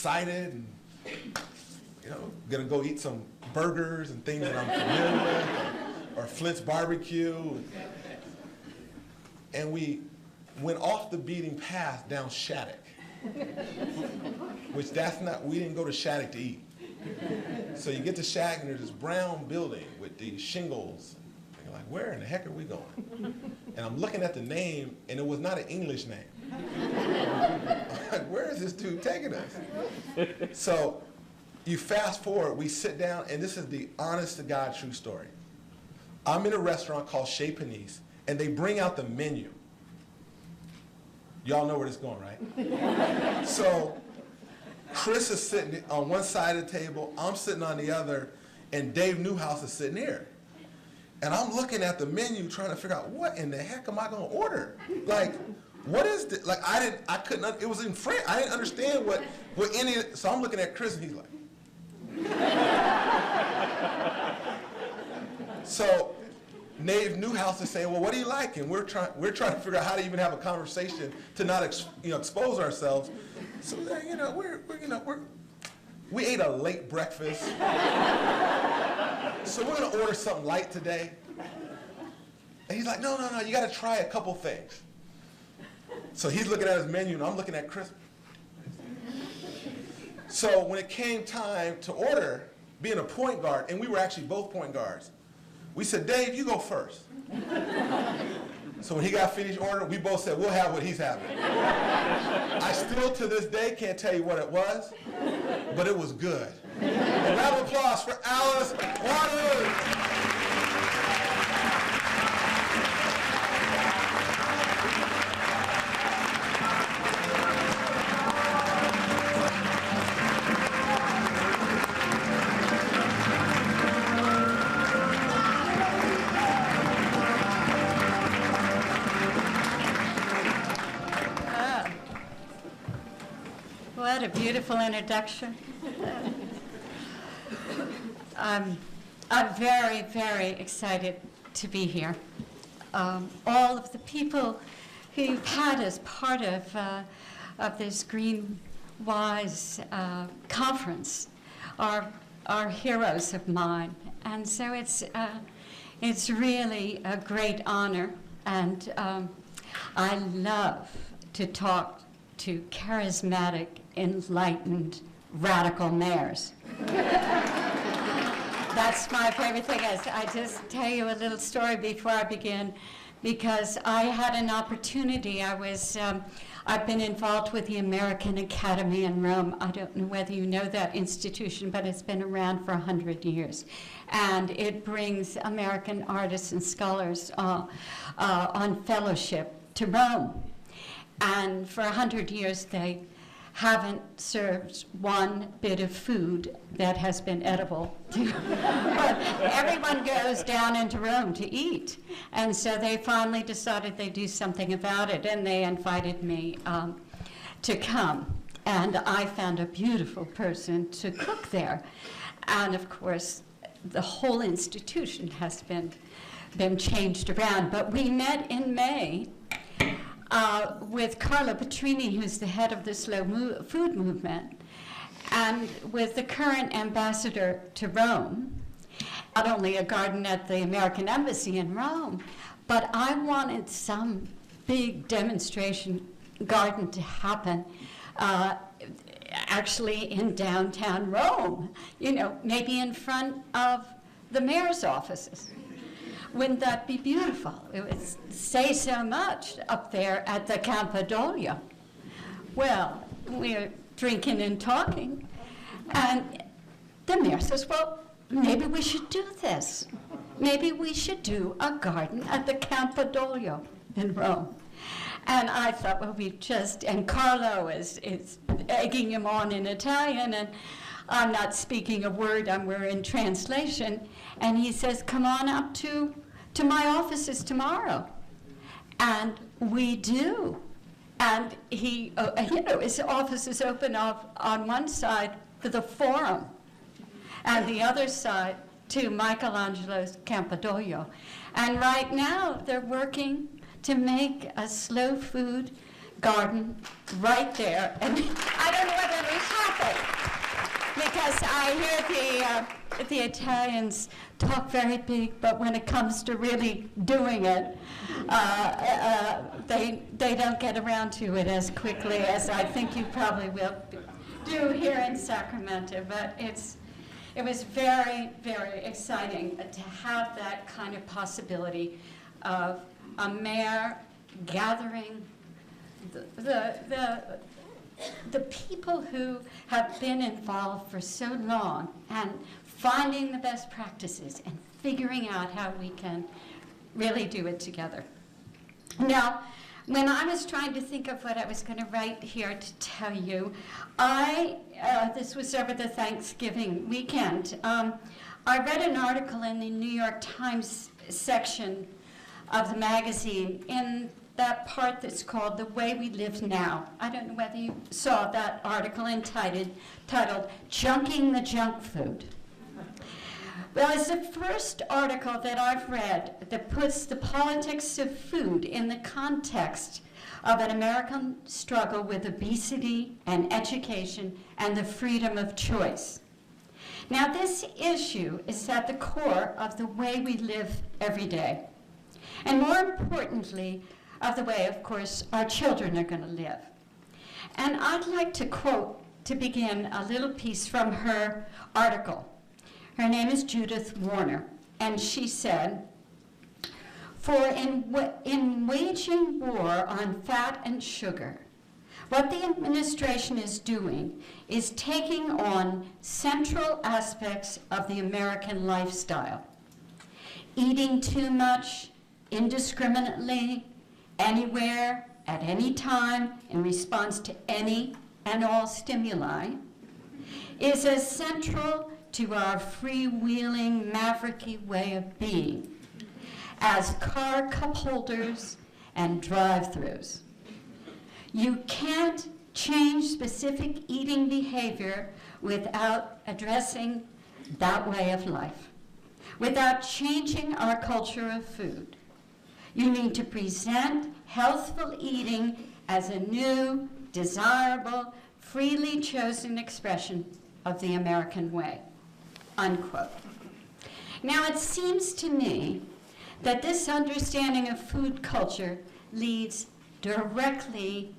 excited and, gonna go eat some burgers and things that I'm familiar with, or Flint's barbecue. And we went off the beaten path down Shattuck, which we didn't go to Shattuck to eat. So you get to Shattuck and there's this brown building with these shingles. And you're like, where in the heck are we going? And I'm looking at the name and it was not an English name. I'm like, where is this dude taking us? So you fast forward, we sit down, and this is the honest to God true story. I'm in a restaurant called Chez Panisse, and they bring out the menu. Y'all know where this is going, right? So Chris is sitting on one side of the table, I'm sitting on the other, and Dave Newhouse is sitting here. And I'm looking at the menu trying to figure out what in the heck am I going to order? Like, what is this? Like, I couldn't, it was in French. I didn't understand what any, so I'm looking at Chris and he's like. So Dave Newhouse is saying, well, what do you like? And we're trying to figure out how to even have a conversation to not expose ourselves. So we ate a late breakfast. So we're gonna order something light today. And he's like, no, you gotta try a couple things. So he's looking at his menu and I'm looking at Chris. So when it came time to order, being a point guard, and we were actually both point guards, we said, Dave, you go first. So when he got finished ordering, we both said, we'll have what he's having. I still, to this day, can't tell you what it was, but it was good. A round of applause for Alice Waters. What a beautiful introduction. I'm very, very excited to be here. All of the people who you've had as part of this Greenwise conference are heroes of mine, and so it's really a great honor, and I love to talk to charismatic, enlightened, radical mayors. That's my favorite thing. I just tell you a little story before I begin, because I had an opportunity. I've been involved with the American Academy in Rome. I don't know whether you know that institution, but it's been around for 100 years. And it brings American artists and scholars on fellowship to Rome. And for 100 years, they haven't served one bit of food that has been edible. But everyone goes down into Rome to eat. And so they finally decided they'd do something about it, and they invited me to come. And I found a beautiful person to cook there. And of course, the whole institution has been changed around. But we met in May with Carlo Petrini, who's the head of the slow food movement, and with the current ambassador to Rome, not only a garden at the American Embassy in Rome, but I wanted some big demonstration garden to happen actually in downtown Rome, maybe in front of the mayor's offices. Wouldn't that be beautiful? It would say so much up there at the Campidoglio. Well, we're drinking and talking, and the mayor says, well, maybe we should do this. Maybe we should do a garden at the Campidoglio in Rome. And I thought, well, and Carlo is egging him on in Italian, and I'm not speaking a word, we're in translation, and he says, come on up to my offices tomorrow. And we do. And he, his office is open on one side for the Forum, and the other side to Michelangelo's Campidoglio. And right now, they're working to make a slow food garden right there. And I don't know whether it'll happen. Yes, I hear the Italians talk very big, but when it comes to really doing it, they don't get around to it as quickly as I think you probably will do here in Sacramento. But it was very, very exciting to have that kind of possibility of a mayor gathering the people who have been involved for so long and finding the best practices and figuring out how we can really do it together. Now, when I was trying to think of what I was going to write here to tell you, this was over the Thanksgiving weekend. I read an article in the New York Times section of the magazine in that part that's called The Way We Live Now. I don't know whether you saw that article titled Junking the Junk Food. Well, it's the first article that I've read that puts the politics of food in the context of an American struggle with obesity and education and the freedom of choice. Now, this issue is at the core of the way we live every day. And more importantly, of the way, of course, our children are going to live. And I'd like to quote, to begin, a little piece from her article. Her name is Judith Warner, and she said, "For in waging war on fat and sugar, what the administration is doing is taking on central aspects of the American lifestyle. Eating too much, indiscriminately, anywhere, at any time, in response to any and all stimuli, is as central to our freewheeling, mavericky way of being as car cup holders and drive-thrus. You can't change specific eating behavior without addressing that way of life, without changing our culture of food. You need to present healthful eating as a new, desirable, freely chosen expression of the American way," unquote. Now, it seems to me that this understanding of food culture leads directly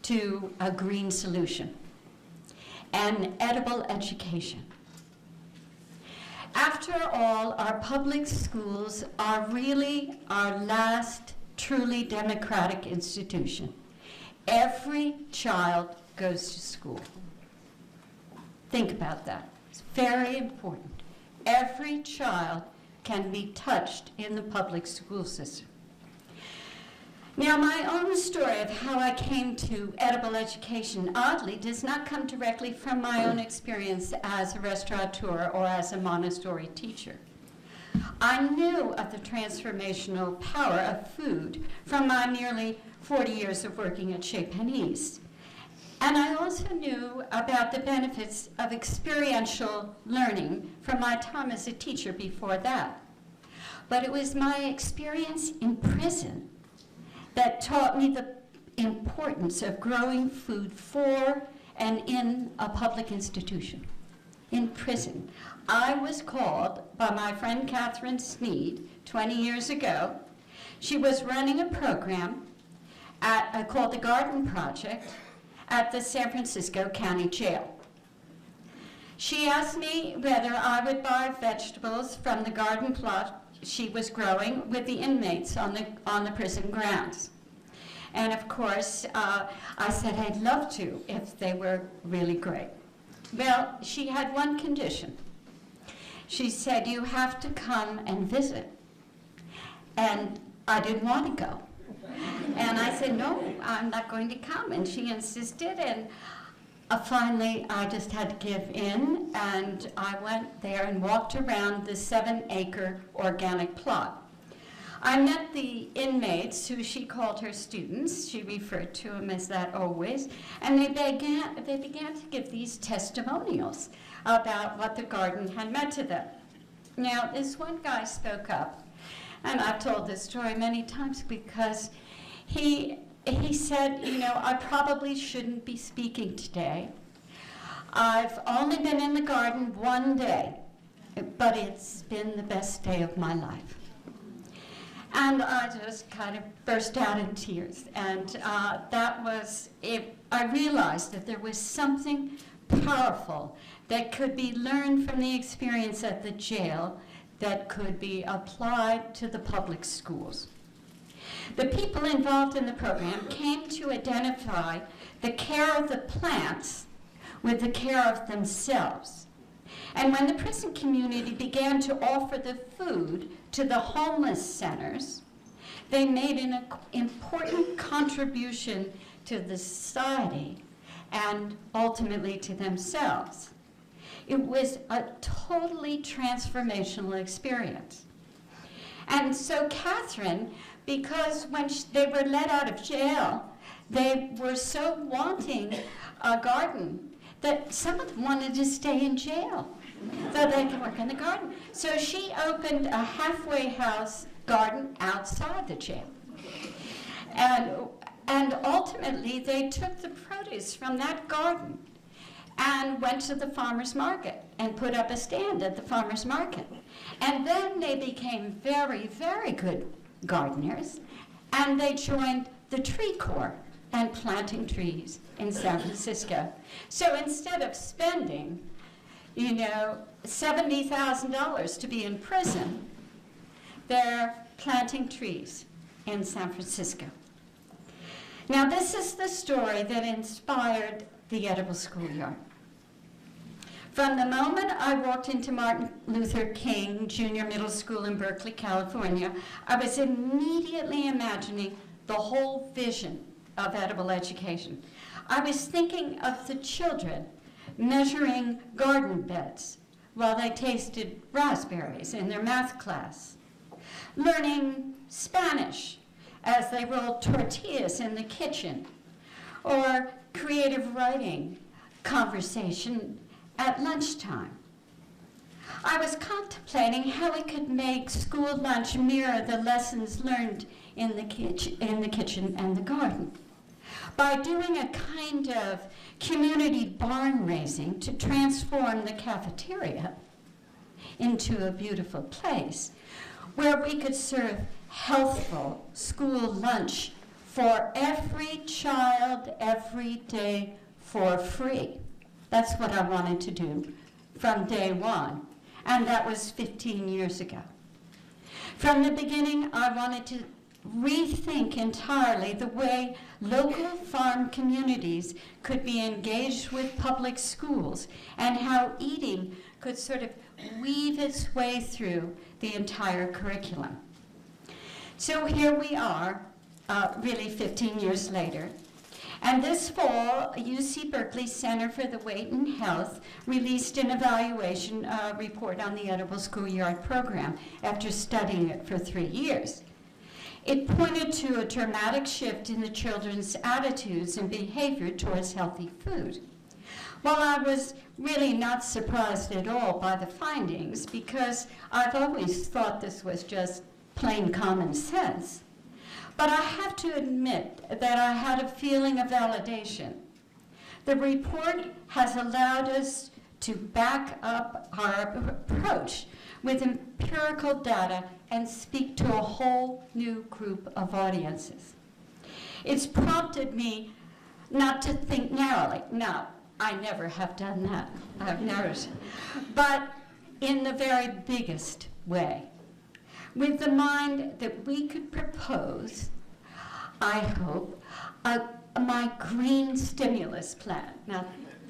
to a green solution, an edible education. After all, our public schools are really our last truly democratic institution. Every child goes to school. Think about that. It's very important. Every child can be touched in the public school system. Now, my own story of how I came to edible education, oddly, does not come directly from my own experience as a restaurateur or as a Montessori teacher. I knew of the transformational power of food from my nearly 40 years of working at Chez Panisse. And I also knew about the benefits of experiential learning from my time as a teacher before that. But it was my experience in prison that taught me the importance of growing food for and in a public institution. In prison, I was called by my friend Catherine Sneed 20 years ago. She was running a program called the Garden Project at the San Francisco County Jail. She asked me whether I would buy vegetables from the garden plot she was growing with the inmates on the prison grounds. And of course, I said I'd love to if they were really great. Well, she had one condition. She said, "You have to come and visit." And I didn't want to go. And I said, "No, I'm not going to come." And she insisted, and finally I just had to give in, and I went there and walked around the 7-acre organic plot. I met the inmates, who she called her students. She referred to them as that always. And they began to give these testimonials about what the garden had meant to them. Now, this one guy spoke up, and I've told this story many times because he said, "You know, I probably shouldn't be speaking today. I've only been in the garden one day, but it's been the best day of my life. And I just kind of burst out in tears. And that was it. I realized that there was something powerful that could be learned from the experience at the jail that could be applied to the public schools. The people involved in the program came to identify the care of the plants with the care of themselves. And when the prison community began to offer the food to the homeless centers, they made an important contribution to the society and ultimately to themselves. It was a totally transformational experience. And so Catherine, because when they were let out of jail, they were so wanting a garden that some of them wanted to stay in jail so they could work in the garden. So she opened a halfway house garden outside the jail. And ultimately, they took the produce from that garden and went to the farmer's market and put up a stand at the farmer's market. And then they became very, very good gardeners, and they joined the Tree Corps and planting trees in San Francisco. So instead of spending, $70,000 to be in prison, they're planting trees in San Francisco. Now, this is the story that inspired the Edible Schoolyard. From the moment I walked into Martin Luther King Junior Middle School in Berkeley, California, I was immediately imagining the whole vision of edible education. I was thinking of the children measuring garden beds while they tasted raspberries in their math class, learning Spanish as they rolled tortillas in the kitchen, or creative writing conversation at lunchtime. I was contemplating how we could make school lunch mirror the lessons learned in the kitchen and the garden, by doing a kind of community barn raising to transform the cafeteria into a beautiful place where we could serve healthful school lunch for every child every day for free. That's what I wanted to do from day one, and that was 15 years ago. From the beginning, I wanted to rethink entirely the way local farm communities could be engaged with public schools and how eating could sort of weave its way through the entire curriculum. So here we are, really 15 years later. And this fall, UC Berkeley Center for the Weight and Health released an evaluation report on the Edible Schoolyard program after studying it for 3 years. It pointed to a dramatic shift in the children's attitudes and behavior towards healthy food. Well, I was really not surprised at all by the findings because I've always thought this was just plain common sense. But I have to admit that I had a feeling of validation. The report has allowed us to back up our approach with empirical data and speak to a whole new group of audiences. It's prompted me not to think narrowly. Now, I never have done that. I've never, but in the very biggest way, with the mind that we could propose, I hope, my green stimulus plan.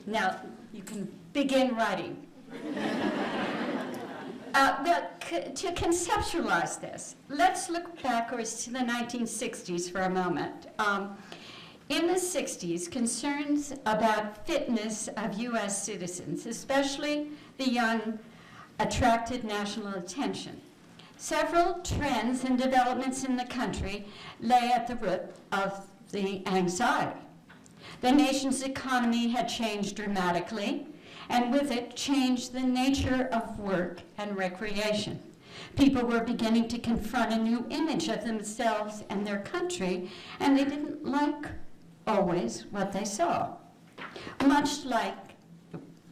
Now you can begin writing. To conceptualize this, let's look backwards to the 1960s for a moment. In the 60s, concerns about fitness of U.S. citizens, especially the young, attracted national attention. Several trends and developments in the country lay at the root of the anxiety. The nation's economy had changed dramatically, and with it changed the nature of work and recreation. People were beginning to confront a new image of themselves and their country, and they didn't like always what they saw. Much like